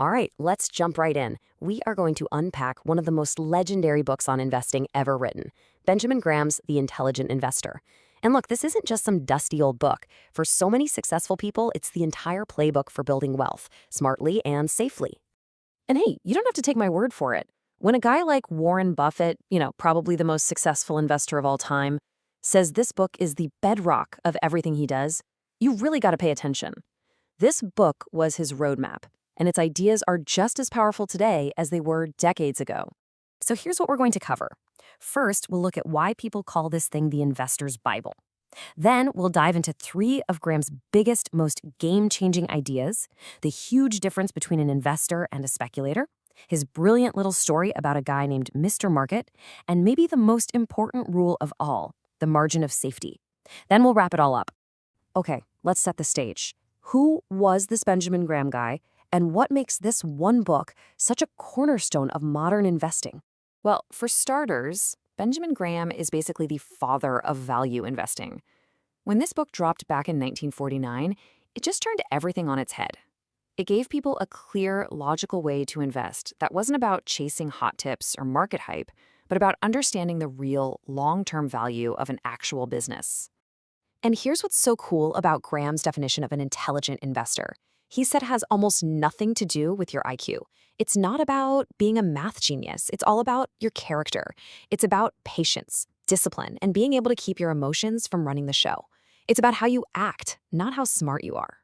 All right, let's jump right in. We are going to unpack one of the most legendary books on investing ever written, Benjamin Graham's The Intelligent Investor. And look, this isn't just some dusty old book. For so many successful people, it's the entire playbook for building wealth, smartly and safely. And hey, you don't have to take my word for it. When a guy like Warren Buffett, probably the most successful investor of all time, says this book is the bedrock of everything he does, you really got to pay attention. This book was his roadmap, and its ideas are just as powerful today as they were decades ago. So here's what we're going to cover. First, we'll look at why people call this thing the investor's Bible. Then we'll dive into 3 of Graham's biggest, most game-changing ideas, the huge difference between an investor and a speculator, his brilliant little story about a guy named Mr. Market, and maybe the most important rule of all, the margin of safety. Then we'll wrap it all up. Okay, let's set the stage. Who was this Benjamin Graham guy, and what makes this one book such a cornerstone of modern investing? Well, for starters, Benjamin Graham is basically the father of value investing. When this book dropped back in 1949, it just turned everything on its head. It gave people a clear, logical way to invest that wasn't about chasing hot tips or market hype, but about understanding the real, long-term value of an actual business. And here's what's so cool about Graham's definition of an intelligent investor. He said it has almost nothing to do with your IQ. It's not about being a math genius. It's all about your character. It's about patience, discipline, and being able to keep your emotions from running the show. It's about how you act, not how smart you are.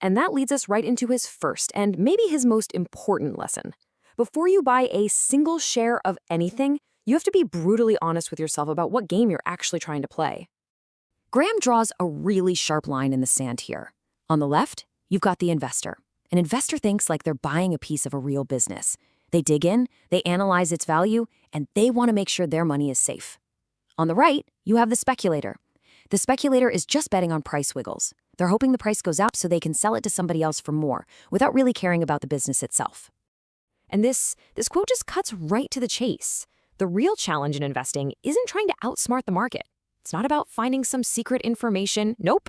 And that leads us right into his first and maybe his most important lesson. Before you buy a single share of anything, you have to be brutally honest with yourself about what game you're actually trying to play. Graham draws a really sharp line in the sand here. On the left, you've got the investor. An investor thinks like they're buying a piece of a real business. They dig in, they analyze its value, and they want to make sure their money is safe. On the right, you have the speculator. The speculator is just betting on price wiggles. They're hoping the price goes up so they can sell it to somebody else for more, without really caring about the business itself. And this quote just cuts right to the chase. The real challenge in investing isn't trying to outsmart the market. It's not about finding some secret information. Nope.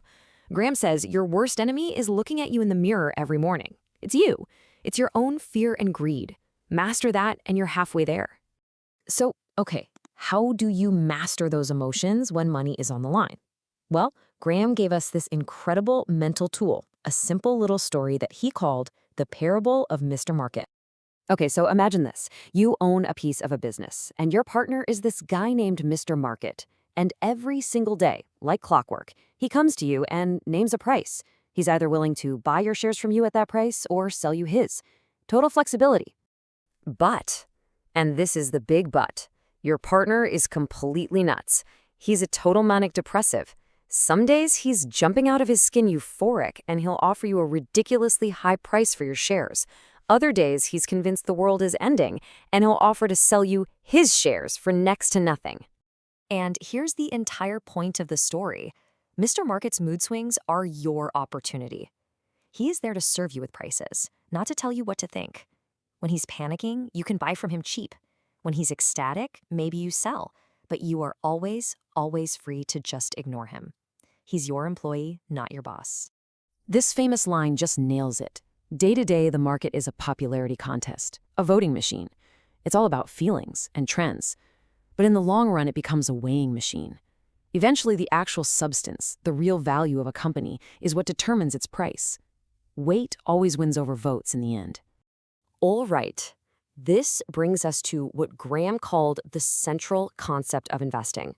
Graham says your worst enemy is looking at you in the mirror every morning. It's you. It's your own fear and greed. Master that and you're halfway there. So, okay, how do you master those emotions when money is on the line? Well, Graham gave us this incredible mental tool, a simple little story that he called the parable of Mr. Market. Okay, so imagine this. You own a piece of a business, and your partner is this guy named Mr. Market. And every single day, like clockwork, he comes to you and names a price. He's either willing to buy your shares from you at that price or sell you his. Total flexibility. But, and this is the big but, your partner is completely nuts. He's a total manic depressive. Some days he's jumping out of his skin euphoric and he'll offer you a ridiculously high price for your shares. Other days he's convinced the world is ending and he'll offer to sell you his shares for next to nothing. And here's the entire point of the story. Mr. Market's mood swings are your opportunity. He is there to serve you with prices, not to tell you what to think. When he's panicking, you can buy from him cheap. When he's ecstatic, maybe you sell. But you are always, always free to just ignore him. He's your employee, not your boss. This famous line just nails it. Day to day, the market is a popularity contest, a voting machine. It's all about feelings and trends. But in the long run, it becomes a weighing machine. Eventually, the actual substance, the real value of a company, is what determines its price. Weight always wins over votes in the end. All right. This brings us to what Graham called the central concept of investing.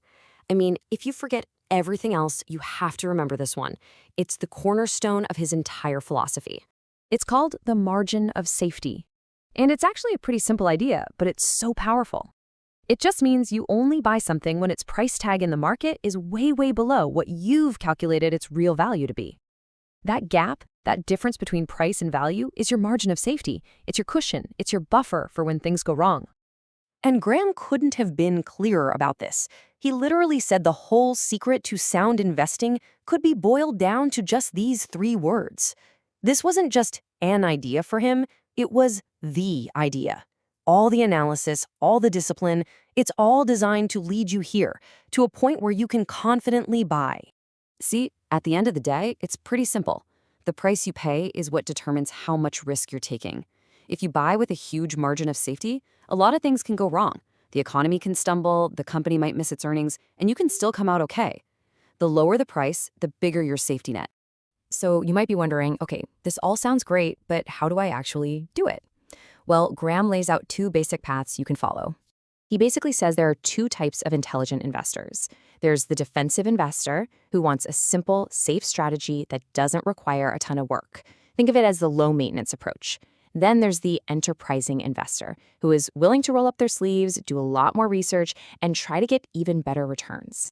I mean, if you forget everything else, you have to remember this one. It's the cornerstone of his entire philosophy. It's called the margin of safety. And it's actually a pretty simple idea, but it's so powerful. It just means you only buy something when its price tag in the market is way, way below what you've calculated its real value to be. That gap, that difference between price and value, is your margin of safety. It's your cushion. It's your buffer for when things go wrong. And Graham couldn't have been clearer about this. He literally said the whole secret to sound investing could be boiled down to just these 3 words. This wasn't just an idea for him, it was the idea. All the analysis, all the discipline, it's all designed to lead you here, to a point where you can confidently buy. See, at the end of the day, it's pretty simple. The price you pay is what determines how much risk you're taking. If you buy with a huge margin of safety, a lot of things can go wrong. The economy can stumble, the company might miss its earnings, and you can still come out okay. The lower the price, the bigger your safety net. So you might be wondering, okay, this all sounds great, but how do I actually do it? Well, Graham lays out two basic paths you can follow. He basically says there are two types of intelligent investors. There's the defensive investor, who wants a simple, safe strategy that doesn't require a ton of work. Think of it as the low-maintenance approach. Then there's the enterprising investor, who is willing to roll up their sleeves, do a lot more research, and try to get even better returns.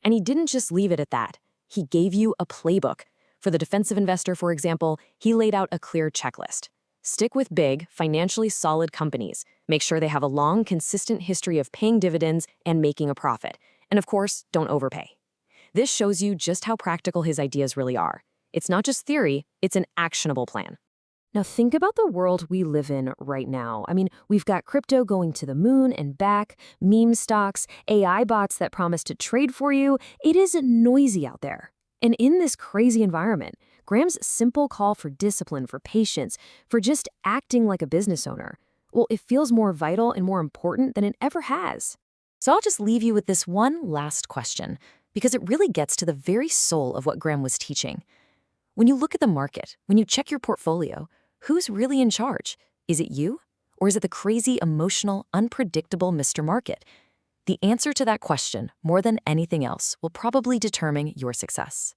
And he didn't just leave it at that. He gave you a playbook. For the defensive investor, for example, he laid out a clear checklist. Stick with big, financially solid companies. Make sure they have a long, consistent history of paying dividends and making a profit. And of course, don't overpay. This shows you just how practical his ideas really are. It's not just theory, it's an actionable plan. Now think about the world we live in right now. I mean, we've got crypto going to the moon and back, meme stocks, AI bots that promise to trade for you. It is noisy out there. And in this crazy environment, Graham's simple call for discipline, for patience, for just acting like a business owner, well, it feels more vital and more important than it ever has. So I'll just leave you with this one last question, because it really gets to the very soul of what Graham was teaching. When you look at the market, when you check your portfolio, who's really in charge? Is it you? Or is it the crazy, emotional, unpredictable Mr. Market? The answer to that question, more than anything else, will probably determine your success.